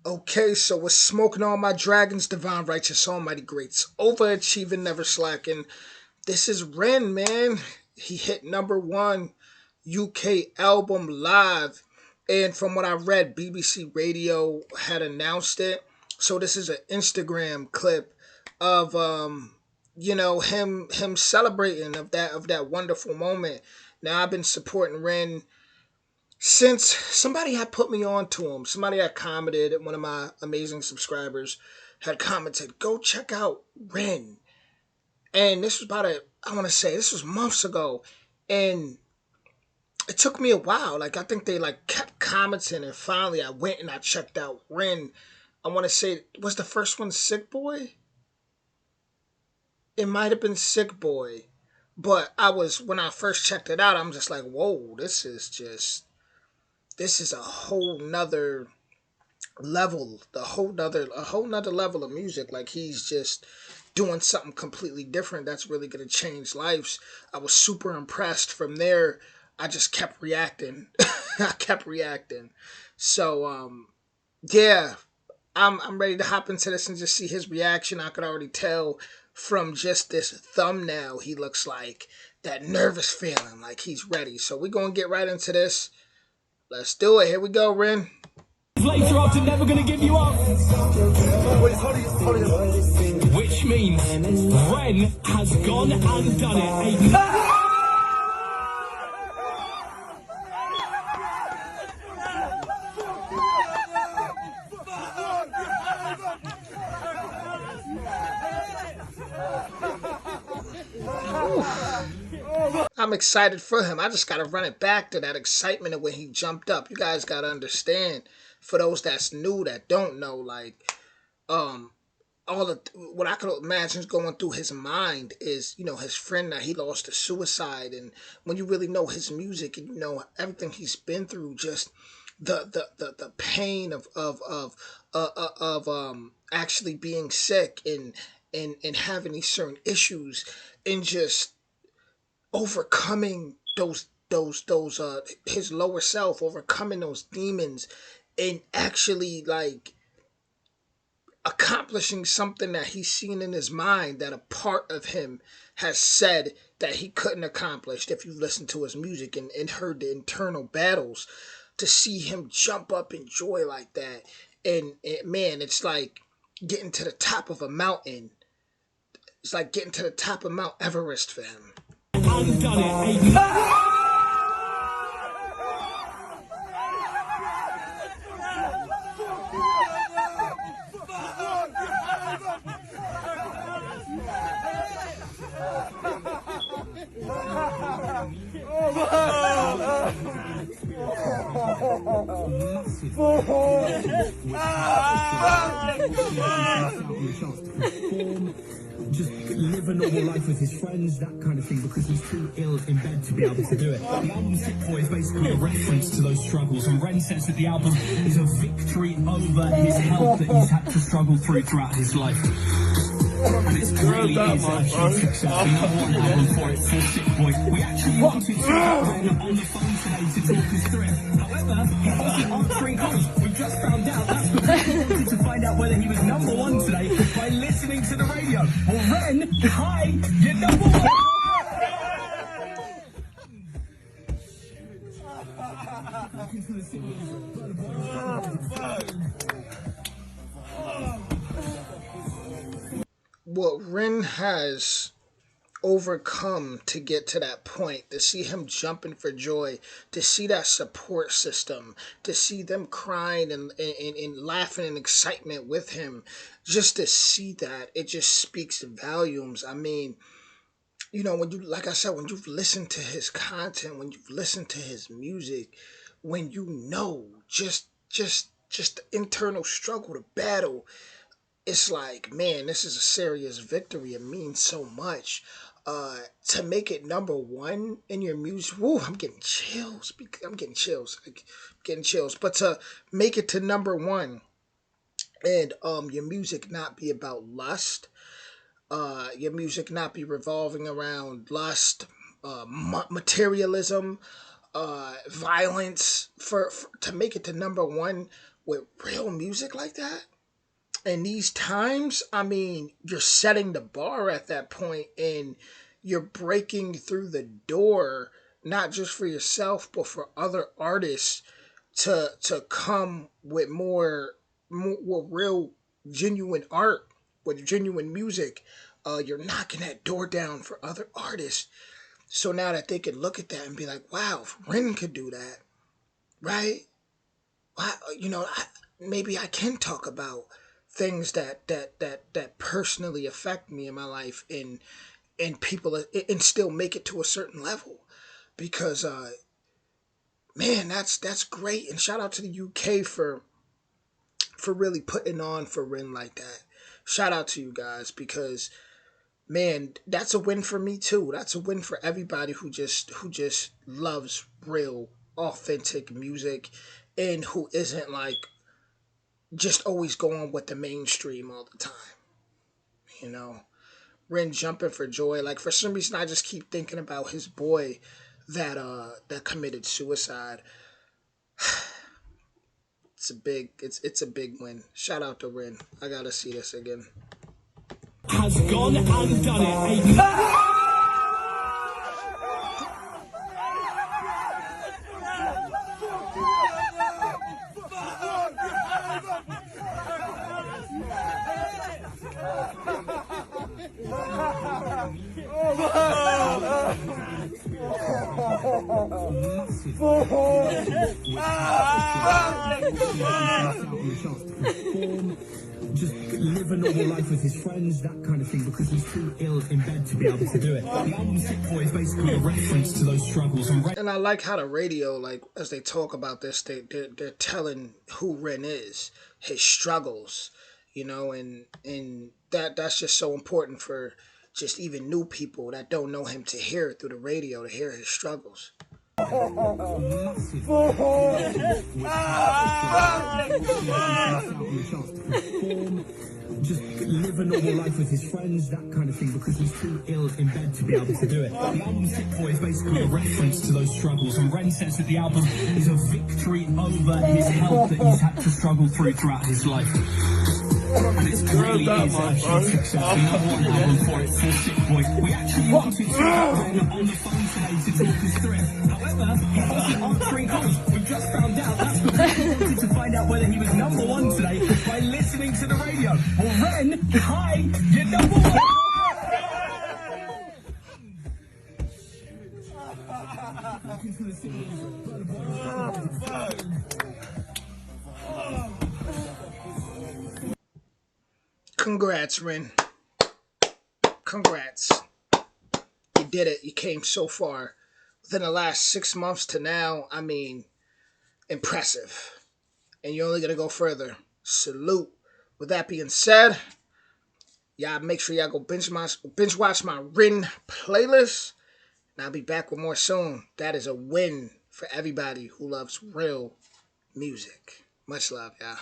Okay, so we're smoking all my dragons, divine, righteous, almighty greats, overachieving, never slacking. This is Ren, man. He hit number one UK album live, and from what I read, BBC Radio had announced it. So this is an Instagram clip of him celebrating of that wonderful moment. Now I've been supporting Ren since somebody had put me on to him. Somebody had commented, one of my amazing subscribers had commented, go check out Ren. And this was I want to say, this was months ago. And it took me a while. Like, I think they like kept commenting. And finally I went and I checked out Ren. I want to say, was the first one Sick Boy? It might have been Sick Boy. But when I first checked it out, I'm just like, whoa, this is a whole nother level, a whole nother level of music. Like, he's just doing something completely different that's really gonna change lives. I was super impressed. From there, I just kept reacting. I kept reacting. So yeah, I'm ready to hop into this and just see his reaction. I could already tell from just this thumbnail he looks like that nervous feeling, like he's ready. So we're gonna get right into this. Let's do it. Here we go, Ren. Later after Never Gonna Give You Up. Which means Ren has gone and done it. I'm excited for him. I just gotta run it back to that excitement of when he jumped up. You guys gotta understand, for those that's new, that don't know, like, all the what I could imagine going through his mind is, his friend that he lost to suicide. And when you really know his music and you know everything he's been through, just the pain of actually being sick and having these certain issues, and just overcoming those his lower self, overcoming those demons, and actually, like, accomplishing something that he's seen in his mind that a part of him has said that he couldn't accomplish. If you listen to his music and heard the internal battles, to see him jump up in joy like that, and man, it's like getting to the top of a mountain. It's like getting to the top of Mount Everest for him. And done it. Just live a normal life with his friends, that kind of thing, because he's too ill in bed to be able to do it. The album Sick Boy is basically a reference to those struggles, and Ren says that the album is a victory over his health that he's had to struggle throughout his life. And this really is a huge success. The #1 album for it, for Sick Boy. We actually wanted to get Ren on the phone today to talk us through it. However, he wasn't answering calls. We just found out that's because we wanted to find out whether he was #1 today by listening to the radio. Well, Ren, hi, you're #1. What Ren has overcome to get to that point, to see him jumping for joy, to see that support system, to see them crying and laughing in excitement with him, just to see that, it just speaks volumes. I mean, when you, like I said, when you've listened to his content, when you've listened to his music, when you know just the internal struggle, the battle, it's like, man, this is a serious victory. It means so much. To make it #1 in your music, woo, I'm getting chills. I'm getting chills. Getting chills. But to make it to #1, and your music not be about lust, your music not be revolving around lust, materialism, violence, for to make it to #1 with real music like that. In these times, I mean, you're setting the bar at that point, and you're breaking through the door, not just for yourself, but for other artists to come with more real, genuine art, with genuine music. You're knocking that door down for other artists. So now that they can look at that and be like, wow, if Ren could do that, right? Why, maybe I can talk about things that personally affect me in my life, and people, and still make it to a certain level. Because man, that's great. And shout out to the UK for really putting on for Ren like that. Shout out to you guys, because man, that's a win for me too. That's a win for everybody who just loves real, authentic music, and who isn't like just always going with the mainstream all the time. You know, Ren jumping for joy. Like, for some reason, I just keep thinking about his boy that committed suicide. It's a big win. Shout out to Ren. I gotta see this again. Has gone and done it. Just live a normal life with his friends, that kind of thing, because he's too ill in bed to be able to do it. The album Sick Boy is basically a reference to those struggles. And I like how the radio, like, as they talk about this, they're telling who Ren is, his struggles, and that's just so important for just even new people that don't know him to hear it through the radio, to hear his struggles. Just live a normal life with his friends, that kind of thing, because he's too ill in bed to be able to do it. The album Sick Boy is basically a reference to those struggles, and Ren says that the album is a victory over his health that he's had to struggle throughout his life. And it really is a huge success. The number one album for it, for Sick Boy. We actually wanted to have Ren on the phone today to talk us through it. However, he wasn't answering calls. We just found out that's because we wanted to find out whether he was number one today by listening to the radio. Well, Ren, hi, you're number one. Congrats, Ren. Congrats. You did it. You came so far. Within the last 6 months to now, I mean, impressive. And you're only going to go further. Salute. With that being said, y'all make sure y'all go binge watch my Ren playlist. And I'll be back with more soon. That is a win for everybody who loves real music. Much love, y'all.